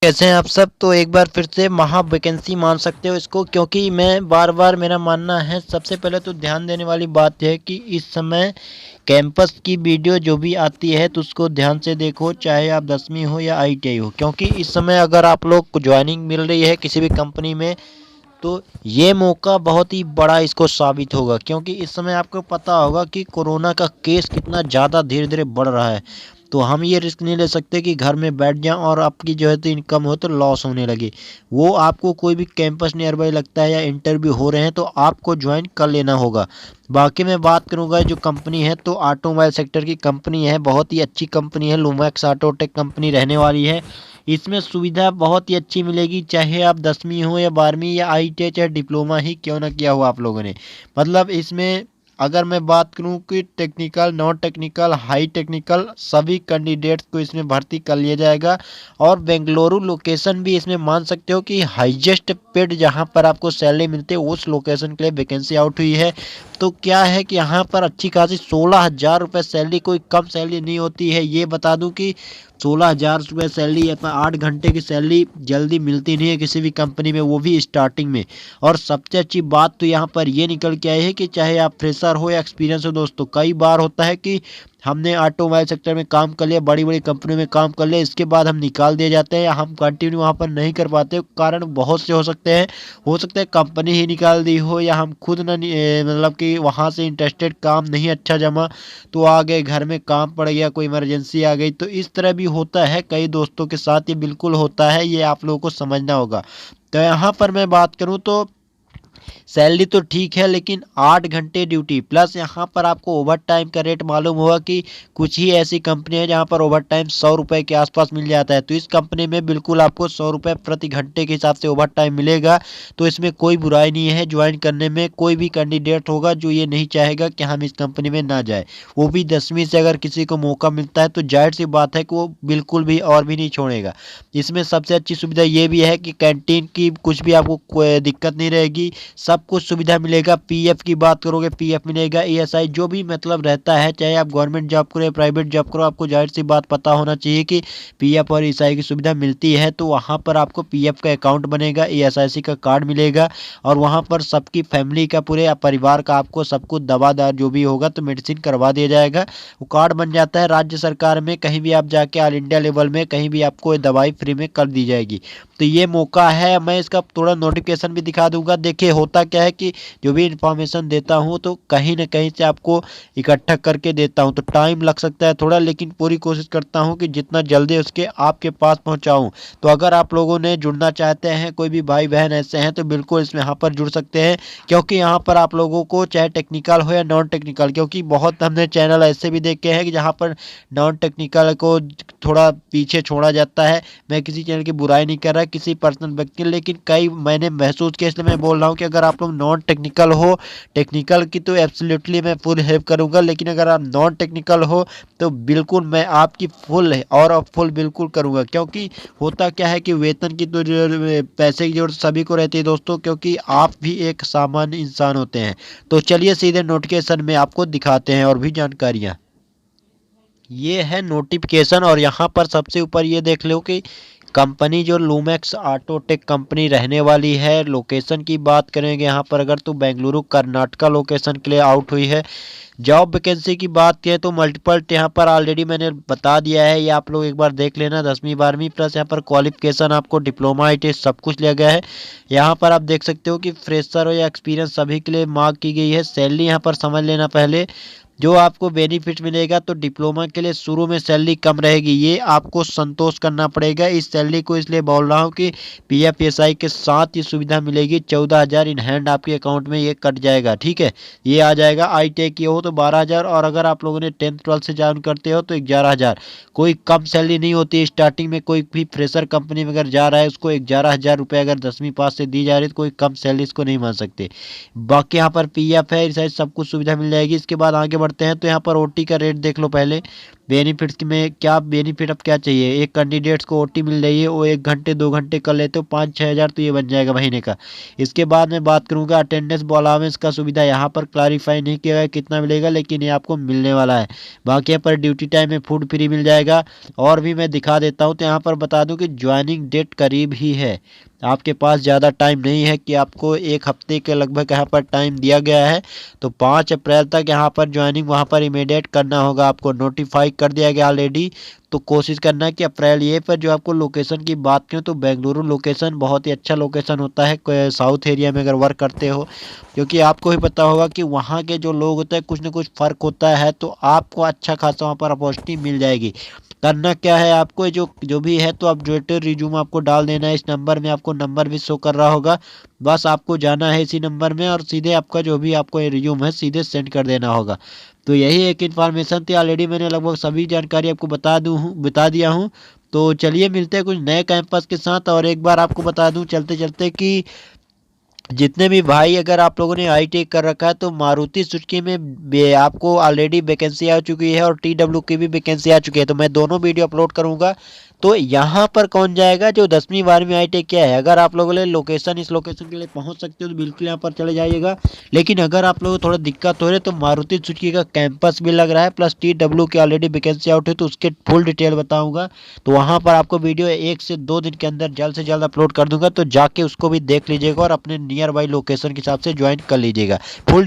कैसे हैं आप सब। तो एक बार फिर से महा वैकेंसी मान सकते हो इसको, क्योंकि मैं बार बार मेरा मानना है, सबसे पहले तो ध्यान देने वाली बात यह है कि इस समय कैंपस की वीडियो जो भी आती है तो उसको ध्यान से देखो, चाहे आप 10वीं हो या ITI हो। क्योंकि इस समय अगर आप लोग को ज्वाइनिंग मिल रही है किसी भी कंपनी में तो ये मौका बहुत ही बड़ा इसको साबित होगा। क्योंकि इस समय आपको पता होगा कि कोरोना का केस कितना ज़्यादा धीरे धीरे बढ़ रहा है। तो हम ये रिस्क नहीं ले सकते कि घर में बैठ जाएं और आपकी जो है तो इनकम हो तो लॉस होने लगे। वो आपको कोई भी कैंपस नियर बाई लगता है या इंटरव्यू हो रहे हैं तो आपको ज्वाइन कर लेना होगा। बाकी मैं बात करूंगा जो कंपनी है तो ऑटोमोबाइल सेक्टर की कंपनी है, बहुत ही अच्छी कंपनी है, लुमैक्स ऑटोटेक कंपनी रहने वाली है। इसमें सुविधा बहुत ही अच्छी मिलेगी, चाहे आप 10वीं हो या 12वीं या ITI चाहे डिप्लोमा ही क्यों ना किया हो आप लोगों ने। मतलब इसमें अगर मैं बात करूं कि technical, non technical, high technical सभी कैंडिडेट्स को इसमें भर्ती कर लिया जाएगा। और बेंगलुरु लोकेशन भी इसमें मान सकते हो कि हाईएस्ट पेड जहां पर आपको सैलरी मिलती है उस लोकेशन के लिए वैकेंसी आउट हुई है। तो क्या है कि यहाँ पर अच्छी खासी 16,000 रुपये सैलरी, कोई कम सैलरी नहीं होती है। ये बता दूं कि 16,000 रुपये सैलरी या 8 घंटे की सैलरी जल्दी मिलती नहीं है किसी भी कंपनी में, वो भी स्टार्टिंग में। और सबसे अच्छी बात तो यहाँ पर ये निकल के आई है कि चाहे आप फ्रेशर हो या एक्सपीरियंस हो दोस्तों, कई बार होता है कि हमने ऑटोमोबाइल सेक्टर में काम कर लिया, बड़ी बड़ी कंपनी में काम कर लिया, इसके बाद हम निकाल दिए जाते हैं या हम कंटिन्यू वहाँ पर नहीं कर पाते। कारण बहुत से हो सकते हैं, हो सकता है कंपनी ही निकाल दी हो या हम खुद ना मतलब कि वहाँ से इंटरेस्टेड, काम नहीं अच्छा जमा तो आ गए, घर में काम पड़ गया, कोई इमरजेंसी आ गई। तो इस तरह भी होता है कई दोस्तों के साथ, ये बिल्कुल होता है, ये आप लोगों को समझना होगा। तो यहाँ पर मैं बात करूँ तो सैलरी तो ठीक है, लेकिन 8 घंटे ड्यूटी प्लस यहाँ पर आपको ओवर टाइम का रेट मालूम होगा कि कुछ ही ऐसी कंपनी है जहाँ पर ओवर टाइम 100 रुपये के आसपास मिल जाता है। तो इस कंपनी में बिल्कुल आपको 100 रुपये प्रति घंटे के हिसाब से ओवर टाइम मिलेगा। तो इसमें कोई बुराई नहीं है, ज्वाइन करने में कोई भी कैंडिडेट होगा जो ये नहीं चाहेगा कि हम इस कंपनी में ना जाए। वो भी 10वीं से अगर किसी को मौका मिलता है तो जाहिर सी बात है कि वो बिल्कुल भी और भी नहीं छोड़ेगा। इसमें सबसे अच्छी सुविधा ये भी है कि कैंटीन की कुछ भी आपको कोई दिक्कत नहीं रहेगी, सब कुछ सुविधा मिलेगा। पीएफ की बात करोगे पीएफ मिलेगा, ईएसआई जो भी मतलब रहता है, चाहे आप गवर्नमेंट जॉब करो या प्राइवेट जॉब करो, आपको जाहिर सी बात पता होना चाहिए कि पीएफ और ईएसआई की सुविधा मिलती है। तो वहाँ पर आपको पीएफ का अकाउंट बनेगा, ईएसआईसी का कार्ड मिलेगा और वहाँ पर सबकी फैमिली का, पूरे परिवार का आपको सब कुछ दवा जो भी होगा तो मेडिसिन करवा दिया जाएगा। वो कार्ड बन जाता है राज्य सरकार में, कहीं भी आप जाके ऑल इंडिया लेवल में कहीं भी आपको दवाई फ्री में कर दी जाएगी। तो ये मौका है, मैं इसका थोड़ा नोटिफिकेशन भी दिखा दूंगा। देखिए होता क्या है कि जो भी इंफॉर्मेशन देता हूँ तो कहीं ना कहीं से आपको इकट्ठा करके देता हूँ, तो टाइम लग सकता है थोड़ा, लेकिन पूरी कोशिश करता हूँ कि जितना जल्दी उसके आपके पास पहुँचाऊँ। तो अगर आप लोगों ने जुड़ना चाहते हैं, कोई भी भाई बहन ऐसे हैं तो बिल्कुल इसमें यहाँ पर जुड़ सकते हैं। क्योंकि यहाँ पर आप लोगों को चाहे टेक्निकल हो या नॉन टेक्निकल, क्योंकि बहुत हमने चैनल ऐसे भी देखे हैं कि जहाँ पर नॉन टेक्निकल को थोड़ा पीछे छोड़ा जाता है। मैं किसी चैनल की बुराई नहीं कर रहा, किसी पर्सनल व्यक्ति, लेकिन कई मैंने महसूस किया, इसलिए मैं बोल रहा हूँ कि अगर आप लोग नॉन टेक्निकल हो, टेक्निकल की तो एब्सोल्युटली मैं फुल हेल्प करूँगा, लेकिन अगर आप नॉन टेक्निकल हो तो बिल्कुल मैं आपकी फुल और फुल बिल्कुल करूँगा। क्योंकि होता क्या है कि वेतन की तो पैसे की जरूरत सभी को रहती है दोस्तों, क्योंकि आप भी एक सामान्य इंसान होते हैं। तो चलिए सीधे नोटिफिकेशन में आपको दिखाते हैं और भी जानकारियाँ। ये है नोटिफिकेशन और यहाँ पर सबसे ऊपर ये देख लो कि कंपनी जो लूमैक्स ऑटोटेक कंपनी रहने वाली है। लोकेशन की बात करेंगे यहाँ पर अगर तो बेंगलुरु कर्नाटका लोकेशन के लिए आउट हुई है। जॉब वैकेंसी की बात करें तो मल्टीपल यहाँ पर ऑलरेडी मैंने बता दिया है, ये आप लोग एक बार देख लेना। 10वीं 12वीं प्लस यहाँ पर क्वालिफिकेशन आपको डिप्लोमा ITI सब कुछ लिया गया है। यहाँ पर आप देख सकते हो कि फ्रेशर हो या एक्सपीरियंस सभी के लिए मार्क की गई है। सैलरी यहाँ पर समझ लेना पहले, जो आपको बेनिफिट मिलेगा तो डिप्लोमा के लिए शुरू में सैलरी कम रहेगी, ये आपको संतोष करना पड़ेगा। इस सैलरी को इसलिए बोल रहा हूँ कि PFSI के साथ ये सुविधा मिलेगी। 14,000 इन हैंड आपके अकाउंट में ये कट जाएगा, ठीक है, ये आ जाएगा। ITI की हो तो 12,000 और अगर आप लोगों ने 10th 12th से ज्वाइन करते हो तो 11,000। कोई कम सैलरी नहीं होती है स्टार्टिंग में। कोई भी फ्रेशर कंपनी में अगर जा रहा है उसको 11,000 रुपये अगर 10वीं पास से दी जा रही है तो कोई कम सैलरी इसको नहीं मान सकते। बाकी यहाँ पर PF है, सब कुछ सुविधा मिल जाएगी। इसके बाद आगे बढ़ते हैं तो यहाँ पर OT का रेट देख लो पहले। बेनिफिट्स में क्या बेनिफिट अब क्या चाहिए, एक कैंडिडेट्स को ओटी मिल रही है, वो 1 घंटे 2 घंटे कर लेते हो 5-6 हज़ार तो ये बन जाएगा महीने का। इसके बाद मैं बात करूँगा अटेंडेंस अलाउंस का सुविधा, यहाँ पर क्लैरिफाई नहीं किया गया कितना मिलेगा, लेकिन ये आपको मिलने वाला है। बाकी यहाँ पर ड्यूटी टाइम में फूड फ्री मिल जाएगा। और भी मैं दिखा देता हूँ, तो यहाँ पर बता दूँ कि ज्वाइनिंग डेट करीब ही है, आपके पास ज़्यादा टाइम नहीं है कि आपको 1 हफ्ते के लगभग यहाँ पर टाइम दिया गया है। तो 5 अप्रैल तक यहाँ पर ज्वाइनिंग वहाँ पर इमीडिएट करना होगा, आपको नोटिफाई कर दिया गया ऑलरेडी। तो कोशिश करना है कि अप्रैल ये पर। जो आपको लोकेशन की बात करें तो बेंगलुरु लोकेशन बहुत ही अच्छा लोकेशन होता है साउथ एरिया में अगर वर्क करते हो, क्योंकि आपको भी पता होगा कि वहाँ के जो लोग होते हैं कुछ ना कुछ फ़र्क होता है, तो आपको अच्छा खासा वहाँ पर अपॉर्चुनिटी मिल जाएगी। करना क्या है आपको, जो जो भी है तो अपडेटेड रिज्यूम आपको डाल देना है। इस नंबर में आपको नंबर भी शो कर रहा होगा, बस आपको जाना है इसी नंबर में और सीधे आपका जो भी आपको रिज्यूम है सीधे सेंड कर देना होगा। तो यही एक इन्फॉर्मेशन थी, ऑलरेडी मैंने लगभग सभी जानकारी आपको बता दिया हूँ। तो चलिए मिलते हैं कुछ नए कैंपस के साथ। और एक बार आपको बता दूं चलते चलते कि जितने भी भाई अगर आप लोगों ने आईटी कर रखा है तो मारुति सुजुकी में आपको ऑलरेडी वैकेंसी आ चुकी है और टीडब्ल्यू की भी वैकेंसी आ चुकी है, तो मैं दोनों वीडियो अपलोड करूंगा। तो यहाँ पर कौन जाएगा, जो 10वीं 12वीं आईटी किया है। अगर आप लोगों ने लोकेशन इस लोकेशन के लिए पहुँच सकते हो तो बिल्कुल यहाँ पर चले जाइएगा। लेकिन अगर आप लोगों को थोड़ा दिक्कत हो रही है तो मारुति सुजुकी का कैंपस भी लग रहा है, प्लस टीडब्ल्यू की ऑलरेडी वैकेंसी आउट है, तो उसके फुल डिटेल बताऊँगा। तो वहाँ पर आपको वीडियो 1 से 2 दिन के अंदर जल्द से जल्द अपलोड कर दूंगा, तो जाके उसको भी देख लीजिएगा और अपने नियर बाई लोकेशन के हिसाब से ज्वाइन कर लीजिएगा। फुल